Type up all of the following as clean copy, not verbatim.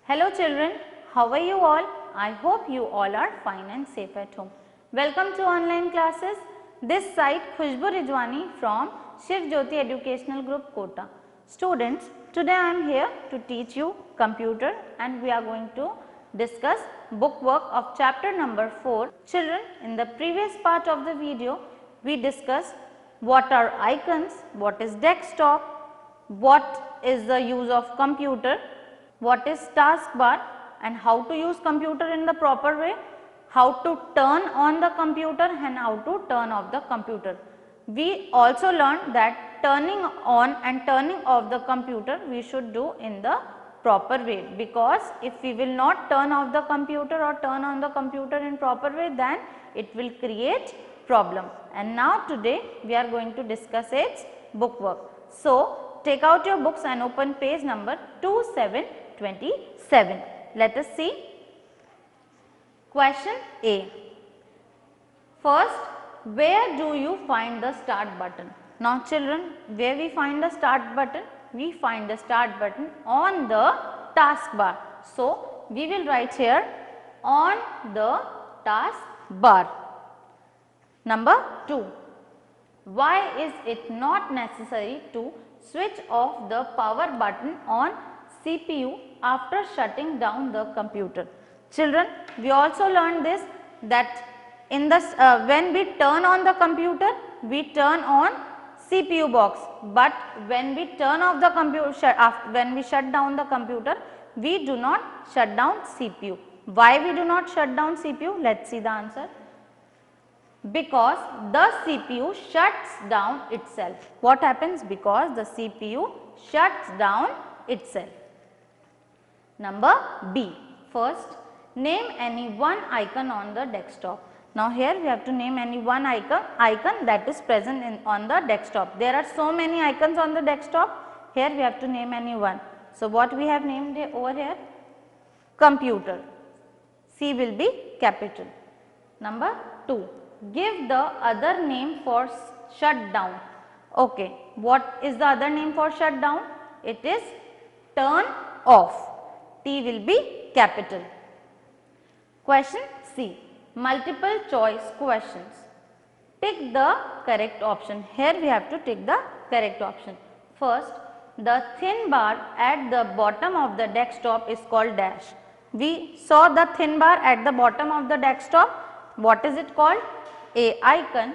Hello children, how are you all? I hope you all are fine and safe at home. Welcome to online classes. This side Khushbu Rijwani from Shiv Jyoti Educational Group Kota. Students, today I am here to teach you computer and we are going to discuss bookwork of chapter number 4. Children, in the previous part of the video, we discussed what are icons, what is desktop, what is the use of computer, what is taskbar and how to use computer in the proper way, how to turn on the computer and how to turn off the computer. We also learned that turning on and turning off the computer we should do in the proper way, because if we will not turn off the computer or turn on the computer in proper way, then it will create problem. And now today we are going to discuss its bookwork. So take out your books and open page number 2727. Let us see. Question A. First, where do you find the start button? Now children, where we find the start button? We find the start button on the taskbar. So we will write here on the taskbar. Number 2. Why is it not necessary to switch off the power button on CPU after shutting down the computer? Children, we also learned this, that in the when we turn on the computer, we turn on CPU box, but when we turn off the computer, when we shut down the computer, we do not shut down CPU. Why we do not shut down CPU? Let's see the answer. Because the CPU shuts down itself. What happens? Because the CPU shuts down itself. Number B. First, name any one icon on the desktop. Now here we have to name any one icon that is present on the desktop. There are so many icons on the desktop. Here we have to name any one. So what we have named over here? Computer. C will be capital. Number 2. Give the other name for shutdown. Okay, what is the other name for shutdown? It is turn off. T will be capital. Question C. Multiple choice questions. Tick the correct option. Here we have to tick the correct option. First, the thin bar at the bottom of the desktop is called dash. We saw the thin bar at the bottom of the desktop. What is it called? A. Icon,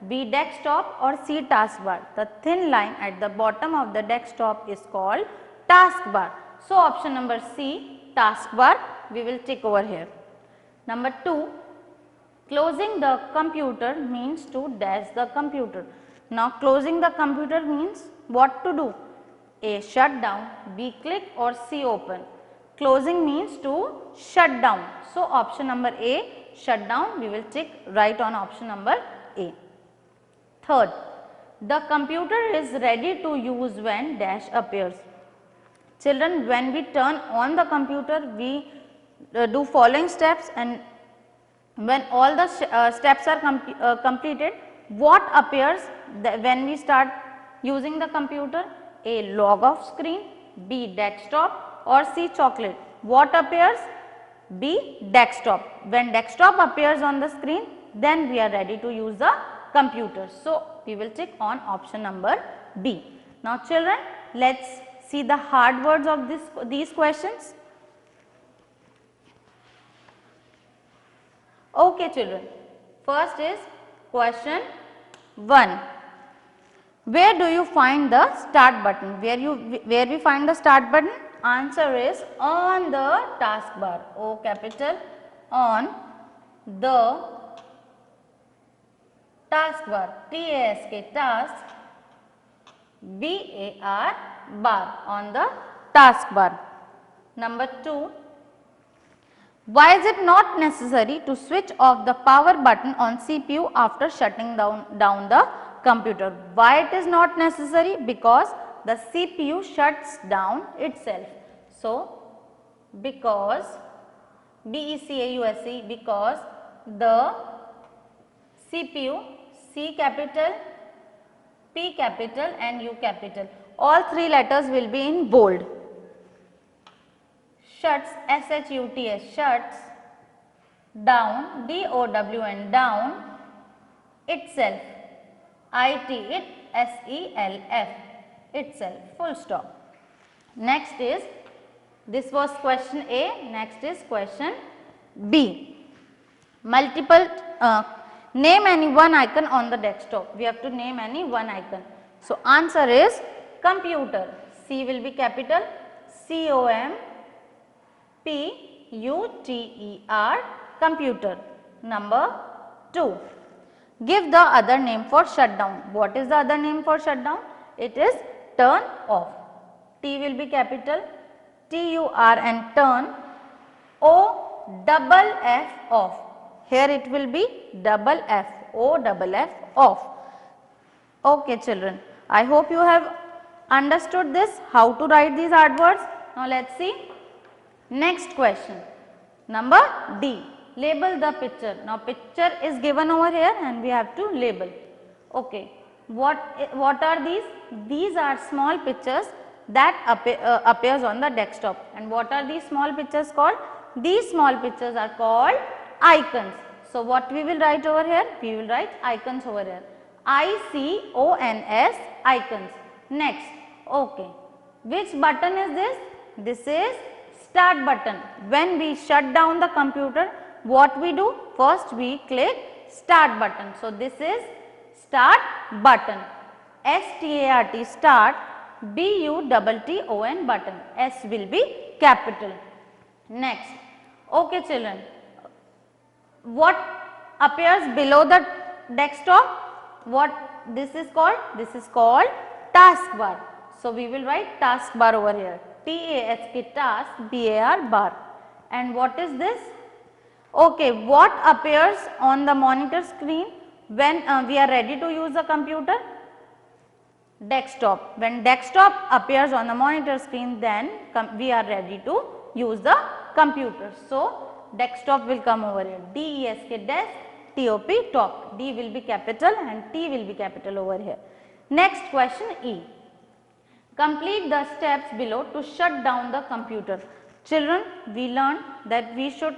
B. Desktop, or C. Taskbar. The thin line at the bottom of the desktop is called taskbar. So option number C, taskbar, we will tick over here. Number 2, closing the computer means to dash the computer. Now closing the computer means what to do? A. Shut down, B. Click, or C. Open. Closing means to shut down. So option number A, shut down, we will tick right on option number A. Third, the computer is ready to use when dash appears. Children, when we turn on the computer, we do following steps, and when all the steps are completed, what appears when we start using the computer? A. Log off screen, B. Desktop, or C. Chocolate. What appears? B. Desktop. When desktop appears on the screen, then we are ready to use the computer. So we will tick on option number B. Now children, let's see the hard words of these questions. Okay children, first is question 1. Where do you find the start button? Where we find the start button? Answer is on the taskbar. O capital, on the taskbar. T-A-S-K, task, B-A-R, bar, on the taskbar. Number 2. Why is it not necessary to switch off the power button on CPU after shutting down the computer? Why it is not necessary? Because the CPU shuts down itself. So, because B-E-C-A-U-S-E, because the CPU, C capital, P capital and U capital, all three letters will be in bold. shuts, S-H-U-T-S, shuts down, D-O-W-N, down, itself, I-T, it, S-E-L-F, itself, full stop. Next is, this was question A, next is question B. Multiple, name any one icon on the desktop. We have to name any one icon. So, answer is computer. C will be capital, C-O-M-P-U-T-E-R, computer. Number 2. Give the other name for shutdown. What is the other name for shutdown? It is turn off. T will be capital, T-U-R-N, turn, O-double-F, off. Here it will be double F, O-double-F, off. Okay children, I hope you have understood this, how to write these hard words. Now let us see. Next question, number D, label the picture. Now picture is given over here and we have to label. Okay, what are these? These are small pictures that appears on the desktop. And what are these small pictures called? These small pictures are called icons. So what we will write over here? We will write icons over here. I-C-O-N-S, icons. Next, okay. Which button is this? This is start button. When we shut down the computer, what we do? First we click start button. So this is start button. S-T-A-R-T, start, B-U-T-T-O-N, button. S will be capital. Next, okay children, what appears below the desktop? What this is called? This is called taskbar. So we will write taskbar over here, T-A-S-K, task, B-A-R, bar. And what is this? Okay, what appears on the monitor screen when we are ready to use the computer? Desktop. When desktop appears on the monitor screen, then we are ready to use the computer. So desktop will come over here, D-E-S-K, desk, T-O-P, top. D will be capital and T will be capital over here. Next question E. Complete the steps below to shut down the computer. Children, we learned that we should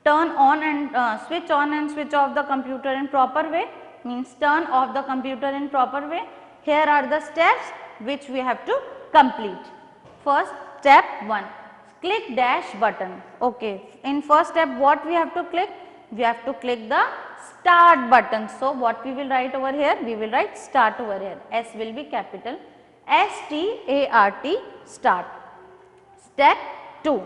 turn on and switch off the computer in proper way, means turn off the computer in proper way. Here are the steps which we have to complete. First, step 1, click dash button. Okay, in first step what we have to click? We have to click the start button. So what we will write over here? We will write start over here. S will be capital, S-T-A-R-T, start. Step 2,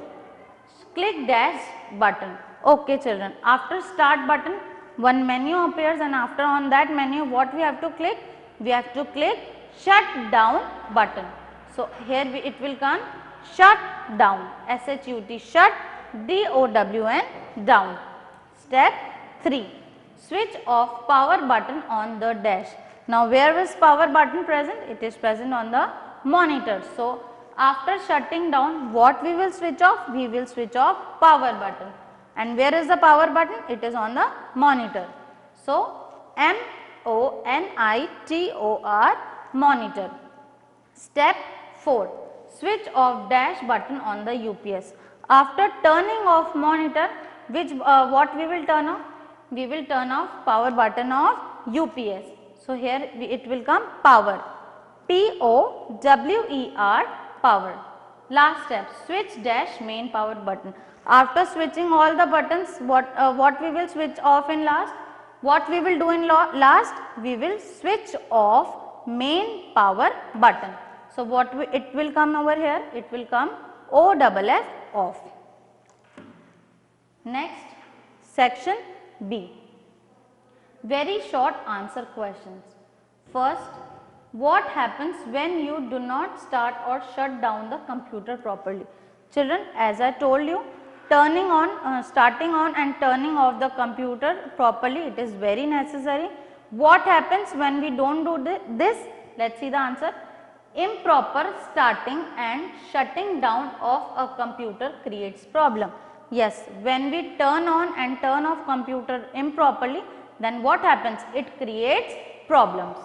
click dash button. Okay children, after start button one menu appears and after on that menu what we have to click? We have to click shut down button. So here it will come shut down, S-H-U-T, shut, D-O-W-N, down. Step 3, switch off power button on the dash. Now where is power button present? It is present on the monitor. So after shutting down, what we will switch off? We will switch off power button. And where is the power button? It is on the monitor. So M-O-N-I-T-O-R, monitor. Step 4, switch off dash button on the UPS. After turning off monitor, what we will turn off? We will turn off power button of UPS. So here it will come power, P-O-W-E-R, power. Last step, switch dash main power button. After switching all the buttons, what we will switch off in last? What we will do in last? We will switch off main power button. So what it will come over here? It will come O-double-F, off. Next, section B. Very short answer questions. First, what happens when you do not start or shut down the computer properly? Children, as I told you, starting on and turning off the computer properly, it is very necessary. What happens when we don't do this? Let's see the answer. Improper starting and shutting down of a computer creates problem. Yes, when we turn on and turn off computer improperly, then what happens? It creates problems.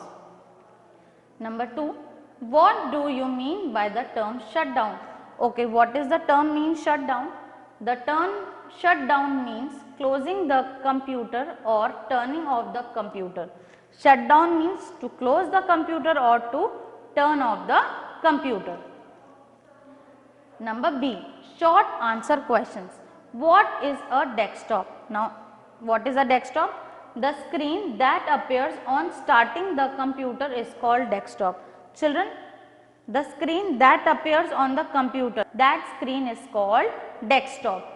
Number 2, what do you mean by the term shutdown? Okay, what is the term means shutdown? The term shutdown means closing the computer or turning off the computer. Shutdown means to close the computer or to turn off the computer. Number B, short answer questions. What is a desktop? Now, what is a desktop? The screen that appears on starting the computer is called desktop. Children, the screen that appears on the computer, that screen is called desktop.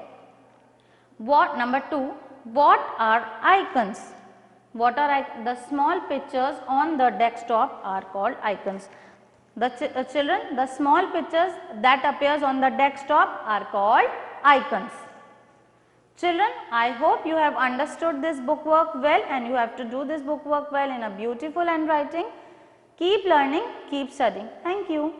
What number 2, what are icons? What are the small pictures on the desktop are called icons. The children, the small pictures that appears on the desktop are called icons. Children, I hope you have understood this book work well, and you have to do this book work well in a beautiful handwriting. Keep learning, keep studying. Thank you.